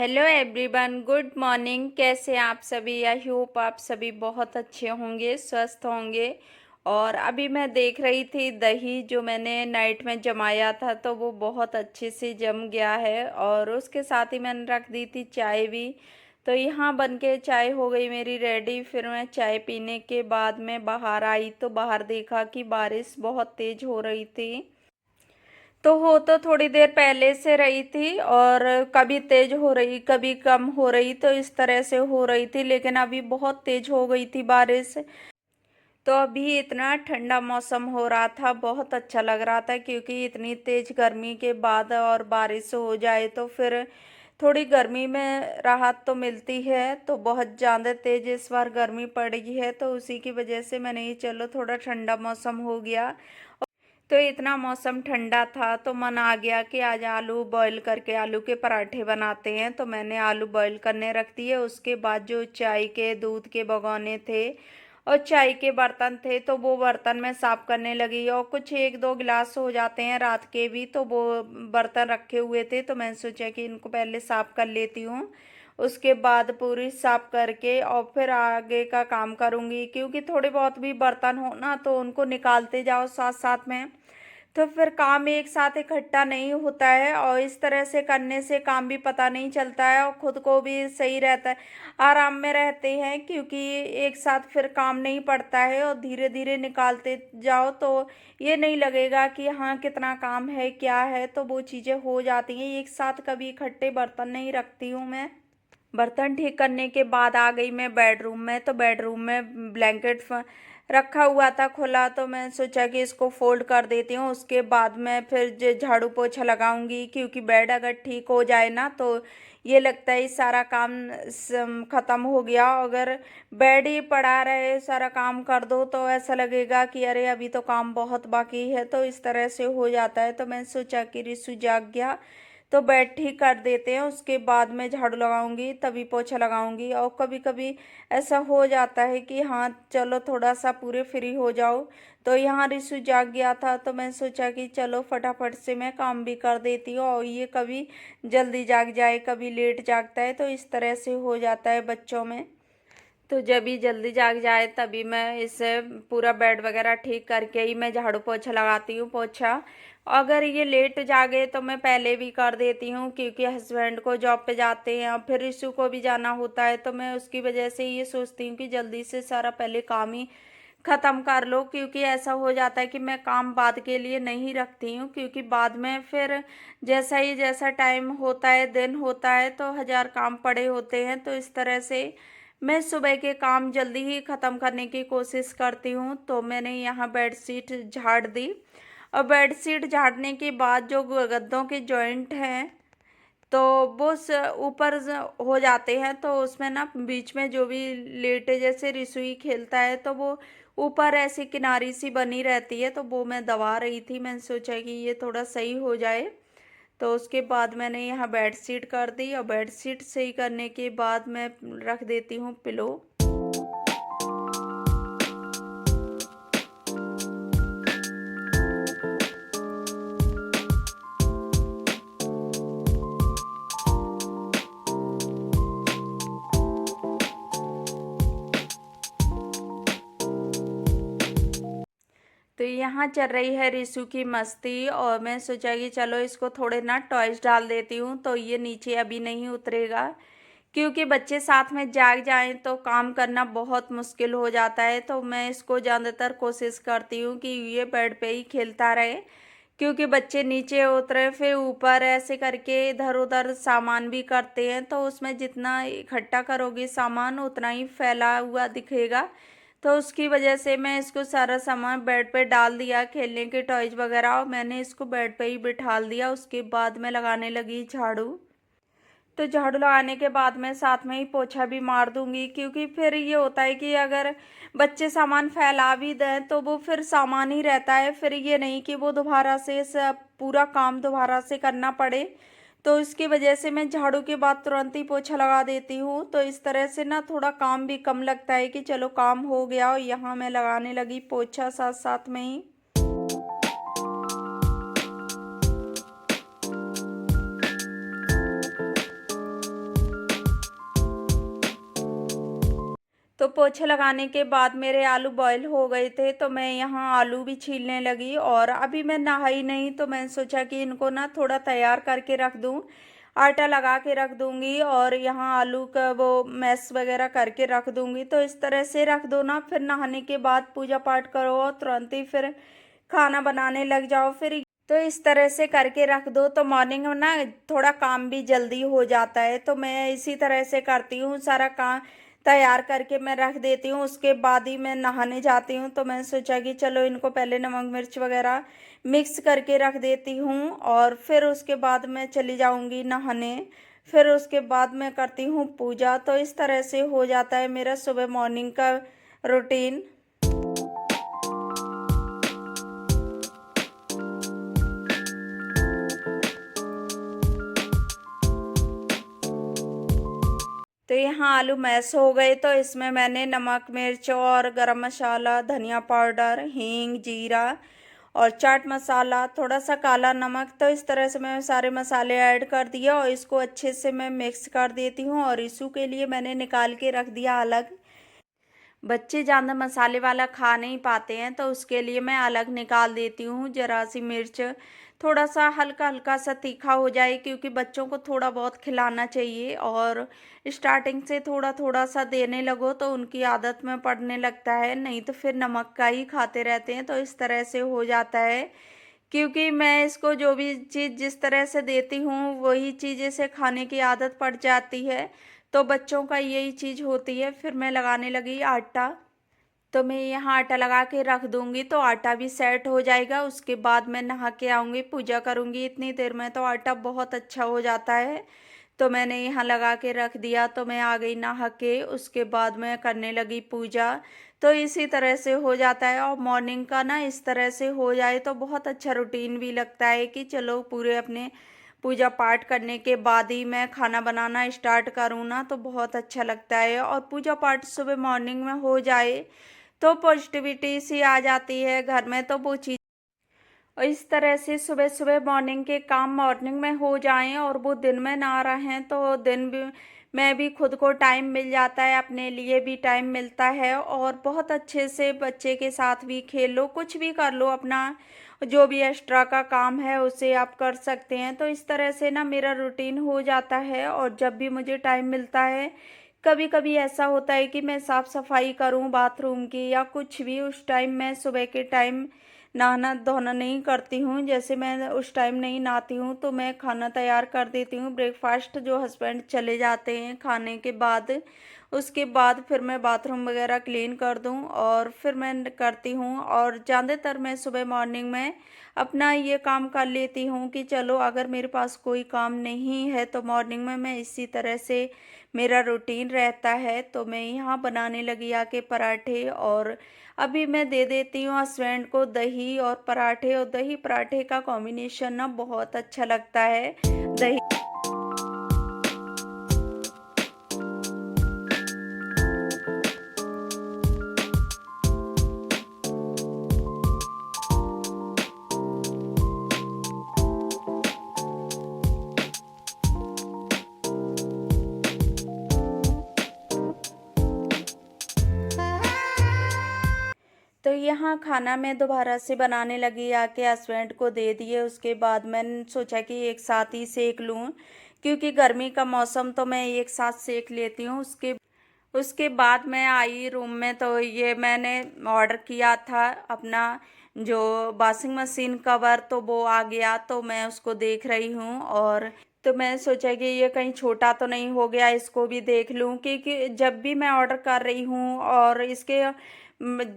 Hello everyone, good morning. कैसे आप सभी? आई होप आप सभी बहुत अच्छे होंगे, स्वस्थ होंगे। और अभी मैं देख रही थी दही जो मैंने नाइट में जमाया था, तो वो बहुत अच्छे से जम गया है। और उसके साथ ही मैंने रख दी थी चाय भी। तो यहाँ बन के चाय हो गई मेरी रेडी। फिर मैं चाय पीने के बाद में बाहर आई, तो बाहर देखा कि बारिश बहुत तेज हो रही थी। तो हो तो थोड़ी देर पहले से रही थी, और कभी तेज हो रही कभी कम हो रही, तो इस तरह से हो रही थी। लेकिन अभी बहुत तेज हो गई थी बारिश। तो अभी इतना ठंडा मौसम हो रहा था, बहुत अच्छा लग रहा था, क्योंकि इतनी तेज गर्मी के बाद और बारिश हो जाए तो फिर थोड़ी गर्मी में राहत तो मिलती है। तो बहुत ज़्यादा तेज इस बार गर्मी पड़ी है, तो उसी की वजह से मैंने ये चलो थोड़ा ठंडा मौसम हो गया। तो इतना मौसम ठंडा था, तो मन आ गया कि आज आलू बॉईल करके आलू के पराठे बनाते हैं। तो मैंने आलू बॉईल करने रख दिए। उसके बाद जो चाय के दूध के भगोने थे और चाय के बर्तन थे, तो वो बर्तन मैं साफ करने लगी। और कुछ एक दो गिलास हो जाते हैं रात के भी, तो वो बर्तन रखे हुए थे, तो मैंने सोचा कि इनको पहले साफ कर लेती हूँ। उसके बाद पूरी साफ करके और फिर आगे का काम करूँगी, क्योंकि थोड़े बहुत भी बर्तन हो ना, तो उनको निकालते जाओ साथ साथ में, तो फिर काम एक साथ इकट्ठा नहीं होता है। और इस तरह से करने से काम भी पता नहीं चलता है, और खुद को भी सही रहता है, आराम में रहते हैं। क्योंकि एक साथ फिर काम नहीं पड़ता है, और धीरे धीरे निकालते जाओ तो ये नहीं लगेगा कि हाँ कितना काम है क्या है, तो वो चीज़ें हो जाती हैं। एक साथ कभी इकट्ठे बर्तन नहीं रखती हूँ मैं। बर्तन ठीक करने के बाद आ गई मैं बेडरूम में। तो बेडरूम में ब्लैंकेट रखा हुआ था खुला, तो मैं सोचा कि इसको फोल्ड कर देती हूँ। उसके बाद मैं फिर झाड़ू पोछा लगाऊंगी, क्योंकि बेड अगर ठीक हो जाए ना, तो ये लगता है सारा काम खत्म हो गया। अगर बेड ही पड़ा रहे, सारा काम कर दो, तो ऐसा लगेगा कि अरे अभी तो काम बहुत बाकी है। तो इस तरह से हो जाता है। तो मैं सोचा कि रिसु जाग गया, तो बेड ठीक कर देते हैं, उसके बाद मैं झाड़ू लगाऊंगी, तभी पोछा लगाऊंगी। और कभी कभी ऐसा हो जाता है कि हाँ चलो थोड़ा सा पूरे फ्री हो जाओ। तो यहाँ रिशु जाग गया था, तो मैं सोचा कि चलो फटाफट से मैं काम भी कर देती हूँ। और ये कभी जल्दी जाग जाए, कभी लेट जागता है, तो इस तरह से हो जाता है बच्चों में। तो जब भी जल्दी जाग जाए, तभी मैं इसे पूरा बेड वगैरह ठीक करके ही मैं झाड़ू पोछा लगाती हूँ। पोछा अगर ये लेट जागे तो मैं पहले भी कर देती हूँ, क्योंकि हस्बैंड को जॉब पे जाते हैं और फिर रिशु को भी जाना होता है। तो मैं उसकी वजह से ये सोचती हूँ कि जल्दी से सारा पहले काम ही ख़त्म कर लो, क्योंकि ऐसा हो जाता है कि मैं काम बाद के लिए नहीं रखती हूँ। क्योंकि बाद में फिर जैसा टाइम होता है, दिन होता है, तो हज़ार काम पड़े होते हैं। तो इस तरह से मैं सुबह के काम जल्दी ही ख़त्म करने की कोशिश करती हूँ। तो मैंने यहाँ बेडशीट झाड़ दी, और बेडशीट झाड़ने के बाद जो गद्दों के जॉइंट हैं, तो वो ऊपर हो जाते हैं। तो उसमें ना बीच में जो भी लेटे जैसे रिसुई खेलता है, तो वो ऊपर ऐसी किनारी सी बनी रहती है, तो वो मैं दबा रही थी। मैंने सोचा कि ये थोड़ा सही हो जाए। तो उसके बाद मैंने यहाँ बेडशीट कर दी, और बेडशीट सही करने के बाद मैं रख देती हूँ पिलो। तो यहाँ चल रही है रिशु की मस्ती, और मैं सोचा कि चलो इसको थोड़े ना टॉयज डाल देती हूँ। तो ये नीचे अभी नहीं उतरेगा, क्योंकि बच्चे साथ में जाग जाएं तो काम करना बहुत मुश्किल हो जाता है। तो मैं इसको ज़्यादातर कोशिश करती हूँ कि ये बेड पे ही खेलता रहे, क्योंकि बच्चे नीचे उतरे फिर ऊपर ऐसे करके इधर उधर सामान भी करते हैं। तो उसमें जितना इकट्ठा करोगे सामान, उतना ही फैला हुआ दिखेगा। तो उसकी वजह से मैं इसको सारा सामान बेड पे डाल दिया, खेलने के टॉयज वगैरह, और मैंने इसको बेड पे ही बिठा दिया। उसके बाद मैं लगाने लगी झाड़ू। तो झाड़ू लगाने के बाद मैं साथ में ही पोछा भी मार दूंगी, क्योंकि फिर ये होता है कि अगर बच्चे सामान फैला भी दें, तो वो फिर सामान ही रहता है। फिर ये नहीं कि वो दोबारा से सब पूरा काम दोबारा से करना पड़े। तो इसकी वजह से मैं झाड़ू के बाद तुरंत ही पोछा लगा देती हूँ। तो इस तरह से ना थोड़ा काम भी कम लगता है कि चलो काम हो गया। और यहाँ मैं लगाने लगी पोछा साथ साथ में ही। तो पोछा लगाने के बाद मेरे आलू बॉईल हो गए थे, तो मैं यहाँ आलू भी छीलने लगी। और अभी मैं नहाई नहीं, तो मैंने सोचा कि इनको ना थोड़ा तैयार करके रख दूँ, आटा लगा के रख दूँगी और यहाँ आलू का वो मैश वगैरह करके रख दूँगी। तो इस तरह से रख दो ना, फिर नहाने के बाद पूजा पाठ करो और तुरंत ही फिर खाना बनाने लग जाओ। फिर तो इस तरह से करके रख दो तो मॉर्निंग में ना थोड़ा काम भी जल्दी हो जाता है। तो मैं इसी तरह से करती हूँ, सारा काम तैयार करके मैं रख देती हूँ, उसके बाद ही मैं नहाने जाती हूँ। तो मैंने सोचा कि चलो इनको पहले नमक मिर्च वगैरह मिक्स करके रख देती हूँ और फिर उसके बाद मैं चली जाऊँगी नहाने। फिर उसके बाद मैं करती हूँ पूजा। तो इस तरह से हो जाता है मेरा सुबह मॉर्निंग का रूटीन। तो यहाँ आलू मैश हो गए, तो इसमें मैंने नमक मिर्च और गरम मसाला, धनिया पाउडर, हींग, जीरा और चाट मसाला, थोड़ा सा काला नमक, तो इस तरह से मैं सारे मसाले ऐड कर दिए और इसको अच्छे से मैं मिक्स कर देती हूँ। और इशू के लिए मैंने निकाल के रख दिया अलग। बच्चे ज़्यादा मसाले वाला खा नहीं पाते हैं, तो उसके लिए मैं अलग निकाल देती हूँ। ज़रा सी मिर्च, थोड़ा सा हल्का हल्का सा तीखा हो जाए, क्योंकि बच्चों को थोड़ा बहुत खिलाना चाहिए। और स्टार्टिंग से थोड़ा थोड़ा सा देने लगो तो उनकी आदत में पड़ने लगता है, नहीं तो फिर नमक का ही खाते रहते हैं। तो इस तरह से हो जाता है, क्योंकि मैं इसको जो भी चीज़ जिस तरह से देती हूँ वही चीज़ इसे खाने की आदत पड़ जाती है। तो बच्चों का यही चीज़ होती है। फिर मैं लगाने लगी आटा। तो मैं यहाँ आटा लगा के रख दूँगी, तो आटा भी सेट हो जाएगा। उसके बाद मैं नहा के आऊँगी, पूजा करूँगी, इतनी देर में तो आटा बहुत अच्छा हो जाता है। तो मैंने यहाँ लगा के रख दिया, तो मैं आ गई नहा के। उसके बाद मैं करने लगी पूजा। तो इसी तरह से हो जाता है। और मॉर्निंग का ना इस तरह से हो जाए तो बहुत अच्छा रूटीन भी लगता है कि चलो पूरे अपने पूजा पाठ करने के बाद ही मैं खाना बनाना स्टार्ट करूँ ना, तो बहुत अच्छा लगता है। और पूजा पाठ सुबह मॉर्निंग में हो जाए तो पॉजिटिविटी सी आ जाती है घर में। तो वो चीज़ और इस तरह से सुबह सुबह मॉर्निंग के काम मॉर्निंग में हो जाएं और वो दिन में ना रहें, तो दिन भी में भी खुद को टाइम मिल जाता है, अपने लिए भी टाइम मिलता है। और बहुत अच्छे से बच्चे के साथ भी खेल लो, कुछ भी कर लो, अपना जो भी एक्स्ट्रा का काम है उसे आप कर सकते हैं। तो इस तरह से ना मेरा रूटीन हो जाता है। और जब भी मुझे टाइम मिलता है, कभी कभी ऐसा होता है कि मैं साफ़ सफाई करूं बाथरूम की या कुछ भी, उस टाइम मैं सुबह के टाइम नहाना धोना नहीं करती हूँ। जैसे मैं उस टाइम नहीं नहाती हूँ तो मैं खाना तैयार कर देती हूँ, ब्रेकफास्ट जो हस्बैंड चले जाते हैं खाने के बाद। उसके बाद फिर मैं बाथरूम वगैरह क्लीन कर दूँ और फिर मैं करती हूँ। और ज़्यादातर मैं सुबह मॉर्निंग में अपना ये काम कर लेती हूँ कि चलो अगर मेरे पास कोई काम नहीं है तो मॉर्निंग में मैं इसी तरह से मेरा रूटीन रहता है। तो मैं यहाँ बनाने लगी आके पराठे, और अभी मैं दे देती हूँ हस्बैंड को दही और पराठे। और दही पराठे का कॉम्बिनेशन ना बहुत अच्छा लगता है। दही तो यहाँ खाना मैं दोबारा से बनाने लगी आके हस्बैंड को दे दिए। उसके बाद मैंने सोचा कि एक साथ ही सेक लूँ, क्योंकि गर्मी का मौसम तो मैं एक साथ सेक लेती हूँ। उसके उसके बाद मैं आई रूम में, तो ये मैंने ऑर्डर किया था अपना जो वॉशिंग मशीन कवर, तो वो आ गया। तो मैं उसको देख रही हूँ और तो मैं सोचा कि ये कहीं छोटा तो नहीं हो गया, इसको भी देख लूँ। क्योंकि जब भी मैं ऑर्डर कर रही हूँ और इसके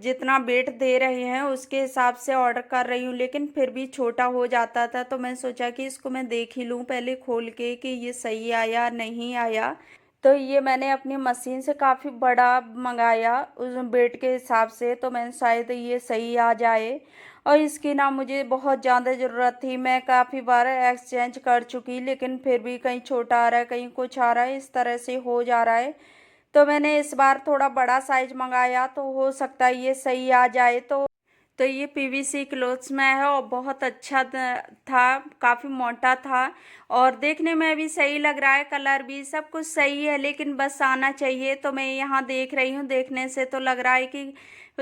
जितना वेट दे रहे हैं उसके हिसाब से ऑर्डर कर रही हूँ, लेकिन फिर भी छोटा हो जाता था। तो मैं सोचा कि इसको मैं देख ही लूँ पहले खोल के कि ये सही आया नहीं आया। तो ये मैंने अपनी मशीन से काफ़ी बड़ा मंगाया उस वेट के हिसाब से, तो मैंने शायद ये सही आ जाए। और इसकी ना मुझे बहुत ज़्यादा ज़रूरत थी, मैं काफ़ी बार एक्सचेंज कर चुकी, लेकिन फिर भी कहीं छोटा आ रहा है कहीं कुछ आ रहा है, इस तरह से हो जा रहा है। तो मैंने इस बार थोड़ा बड़ा साइज मंगाया, तो हो सकता है ये सही आ जाए। तो ये पीवीसी क्लॉथ्स में है और बहुत अच्छा था, काफ़ी मोटा था और देखने में भी सही लग रहा है, कलर भी सब कुछ सही है, लेकिन बस आना चाहिए। तो मैं यहाँ देख रही हूँ, देखने से तो लग रहा है कि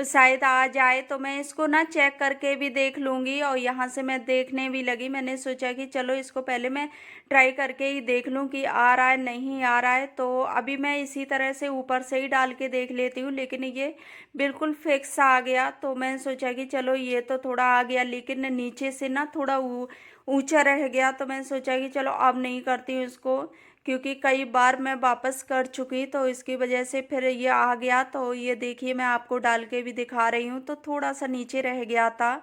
शायद आ जाए, तो मैं इसको ना चेक करके भी देख लूँगी। और यहाँ से मैं देखने भी लगी, मैंने सोचा कि चलो इसको पहले मैं ट्राई करके ही देख लूँ कि आ रहा है नहीं आ रहा है। तो अभी मैं इसी तरह से ऊपर से ही डाल के देख लेती हूँ, लेकिन ये बिल्कुल फिक्स आ गया। तो मैंने सोचा कि चलो ये तो थोड़ा आ गया, लेकिन नीचे से ना थोड़ा ऊंचा रह गया। तो मैंने सोचा कि चलो अब नहीं करती हूँ इसको, क्योंकि कई बार मैं वापस कर चुकी, तो इसकी वजह से फिर ये आ गया। तो ये देखिए, मैं आपको डाल के भी दिखा रही हूँ, तो थोड़ा सा नीचे रह गया था।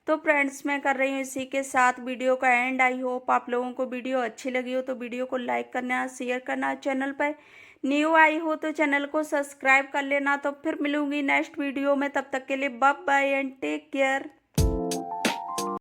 तो फ्रेंड्स, मैं कर रही हूँ इसी के साथ वीडियो का एंड। आई होप आप लोगों को वीडियो अच्छी लगी हो, तो वीडियो को लाइक करना, शेयर करना, चैनल पर न्यू आई हो तो चैनल को सब्सक्राइब कर लेना। तो फिर मिलूंगी नेक्स्ट वीडियो में, तब तक के लिए bye bye and take care.